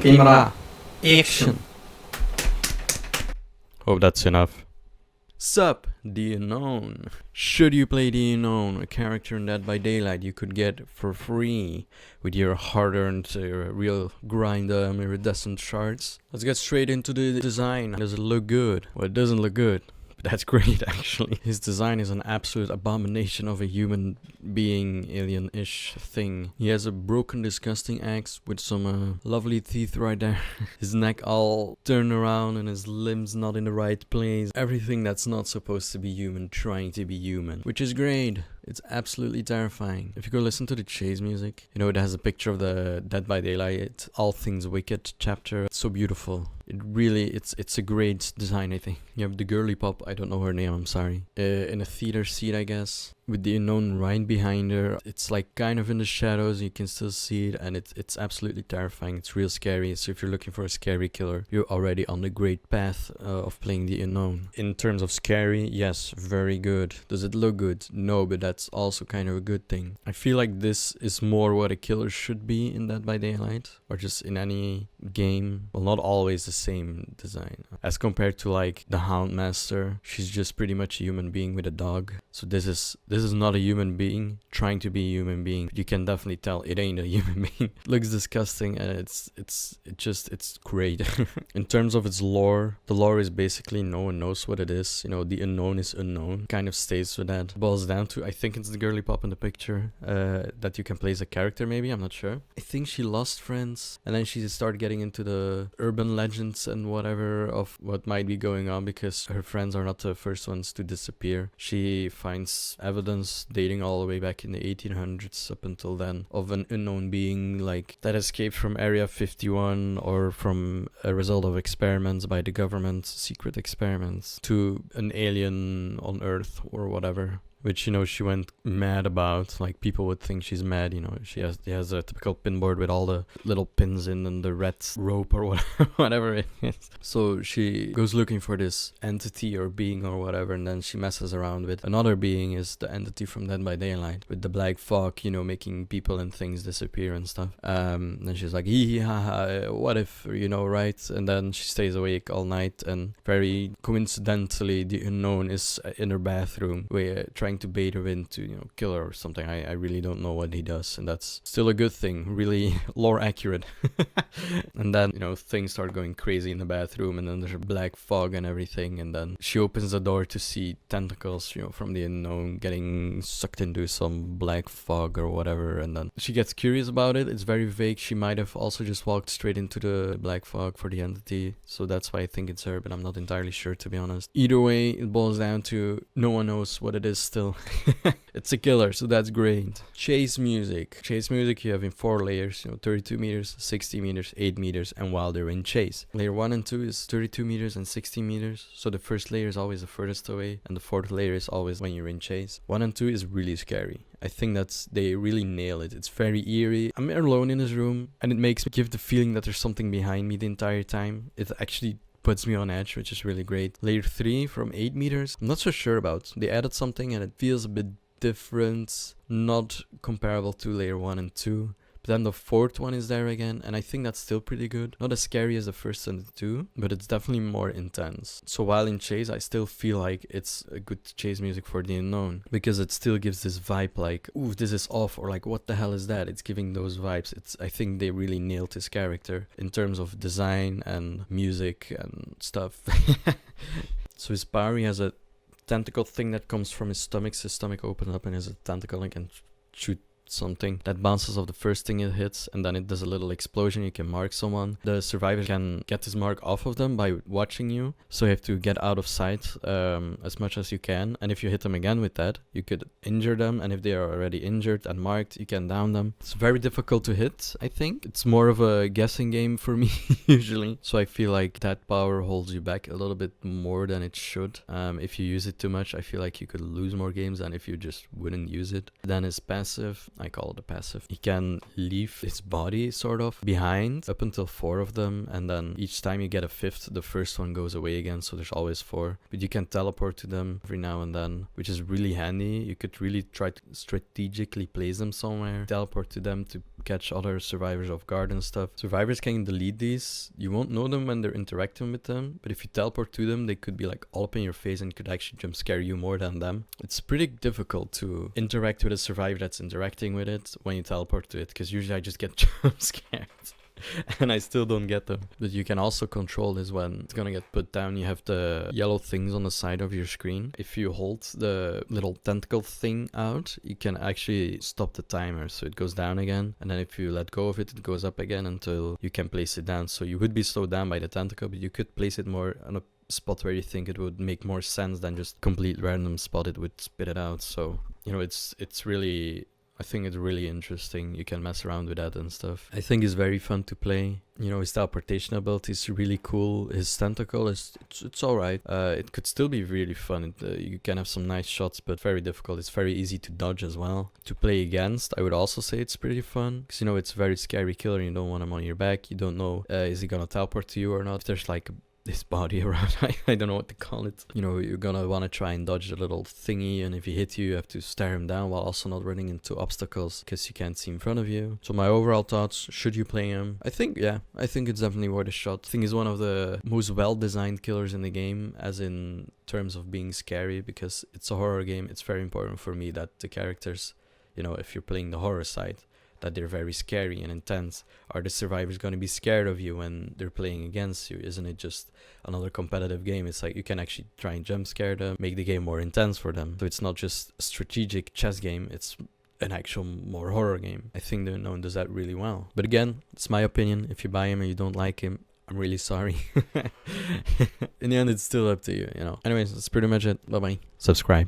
Camera. Action. Hope that's enough. SUP The Unknown. Should you play The Unknown, a character in Dead by Daylight you could get for free with your hard-earned real grind iridescent shards? Let's get straight into the design. Does it look good? Well, it doesn't look good. But that's great, actually. His design is an absolute abomination of a human being, alien-ish thing. He has a broken, disgusting axe with some lovely teeth right there. His neck all turned around and his limbs not in the right place. Everything that's not supposed to be human trying to be human, which is great. It's absolutely terrifying. If you go listen to the chase music, you know, it has a picture of the Dead by Daylight, All Things Wicked chapter. It's so beautiful. It really, it's a great design, I think. You have the girly pop, I don't know her name, I'm sorry. In a theater seat, I guess. With the unknown right behind her. It's like kind of in the shadows, you can still see it, and it's absolutely terrifying. It's real scary, so if you're looking for a scary killer, you're already on the great path of playing the unknown. In terms of scary, yes, very good. Does it look good? No, but that's also kind of a good thing. I feel like this is more what a killer should be in Dead by Daylight, or just in any game. Well, not always the same design. As compared to like the Houndmaster, she's just pretty much a human being with a dog. So this is not a human being trying to be a human being. You can definitely tell it ain't a human being. It looks disgusting, and it's great. In terms of its lore, the lore is basically no one knows what it is. You know, the unknown is unknown. Kind of stays with that. It boils down to, I think it's the girly pop in the picture that you can play as a character, maybe, I'm not sure. I think she lost friends, and then she started getting into the urban legends and whatever of what might be going on, because her friends are not the first ones to disappear. She finds evidence dating all the way back in the 1800s up until then of an unknown being like that escaped from Area 51, or from a result of experiments by the government, secret experiments, to an alien on Earth or whatever. Which, you know, she went mad about. Like, people would think she's mad, you know. She has a typical pinboard with all the little pins in and the red rope or whatever it is. So she goes looking for this entity or being or whatever, and then she messes around with another being, is the entity from Dead by Daylight, with the black fog, you know, making people and things disappear and stuff. Then she's like, hee ha ha, what if, you know, right? And then she stays awake all night, and very coincidentally, the unknown is in her bathroom, where trying to bait her into, you know, kill her or something. I really don't know what he does, and that's still a good thing, really lore accurate. And then, you know, things start going crazy in the bathroom, and then there's a black fog and everything, and then she opens the door to see tentacles, you know, from the unknown getting sucked into some black fog or whatever, and then she gets curious about it. It's very vague. She might have also just walked straight into the black fog for the entity, so that's why I think it's her, but I'm not entirely sure, to be honest. Either way, it boils down to no one knows what it is still. It's a killer, so that's great. Chase music. Chase music you have in 4 layers, you know, 32 meters, 60 meters, 8 meters, and while they're in chase. Layer 1 and 2 is 32 meters and 60 meters, so the first layer is always the furthest away, and the 4th layer is always when you're in chase. 1 and 2 is really scary. I think they really nail it. It's very eerie. I'm alone in this room, and it makes me give the feeling that there's something behind me the entire time. It actually puts me on edge, which is really great. Layer 3 from 8 meters, I'm not so sure about. They added something and it feels a bit different, not comparable to layer 1 and 2. But then the 4th one is there again, and I think that's still pretty good. Not as scary as the 1st and the 2, but it's definitely more intense. So while in chase, I still feel like it's a good chase music for the unknown, because it still gives this vibe like, ooh, this is off, or like, what the hell is that? It's giving those vibes. I think they really nailed his character in terms of design and music and stuff. So his power, he has a tentacle thing that comes from his stomach. So his stomach opens up and has a tentacle and can shoot something that bounces off the first thing it hits, and then it does a little explosion. You can mark someone. The survivor can get this mark off of them by watching you, so you have to get out of sight as much as you can, and if you hit them again with that, you could injure them, and if they are already injured and marked, you can down them. It's very difficult to hit. I think it's more of a guessing game for me usually, so I feel like that power holds you back a little bit more than it should. If you use it too much, I feel like you could lose more games than if you just wouldn't use it. Then his passive, I call it a passive. He can leave his body sort of behind up until 4 of them, and then each time you get a 5th, the first one goes away again, so there's always 4. But you can teleport to them every now and then, which is really handy. You could really try to strategically place them somewhere, teleport to them to catch other survivors off guard and stuff. Survivors can delete these. You won't know them when they're interacting with them, but if you teleport to them, they could be like all up in your face and could actually jump scare you more than them. It's pretty difficult to interact with a survivor that's interacting with it when you teleport to it, because usually I just get jump scared. And I still don't get them. But you can also control this when it's gonna get put down. You have the yellow things on the side of your screen. If you hold the little tentacle thing out, you can actually stop the timer, so it goes down again. And then if you let go of it, it goes up again until you can place it down. So you would be slowed down by the tentacle, but you could place it more on a spot where you think it would make more sense than just complete random spot it would spit it out. So, you know, it's really, I think it's really interesting. You can mess around with that and stuff. I think it's very fun to play. You know, his teleportation ability is really cool. His tentacle is, it's alright. It could still be really fun. You can have some nice shots, but very difficult. It's very easy to dodge as well. To play against, I would also say it's pretty fun. Because, you know, it's a very scary killer. You don't want him on your back. You don't know, is he gonna teleport to you or not? If there's like this body around, I don't know what to call it. You know, you're gonna want to try and dodge the little thingy, and if he hits you, you have to stare him down while also not running into obstacles because you can't see in front of you. So my overall thoughts, should you play him? I think it's definitely worth a shot. I think he's one of the most well-designed killers in the game, as in terms of being scary, because it's a horror game. It's very important for me that the characters, you know, if you're playing the horror side, that they're very scary and intense. Are the survivors going to be scared of you when they're playing against you? Isn't it just another competitive game? It's like you can actually try and jump scare them, make the game more intense for them. So it's not just a strategic chess game, it's an actual more horror game. I think The Unknown does that really well. But again, it's my opinion. If you buy him and you don't like him, I'm really sorry. In the end, it's still up to you, you know. Anyways, that's pretty much it. Bye-bye. Subscribe.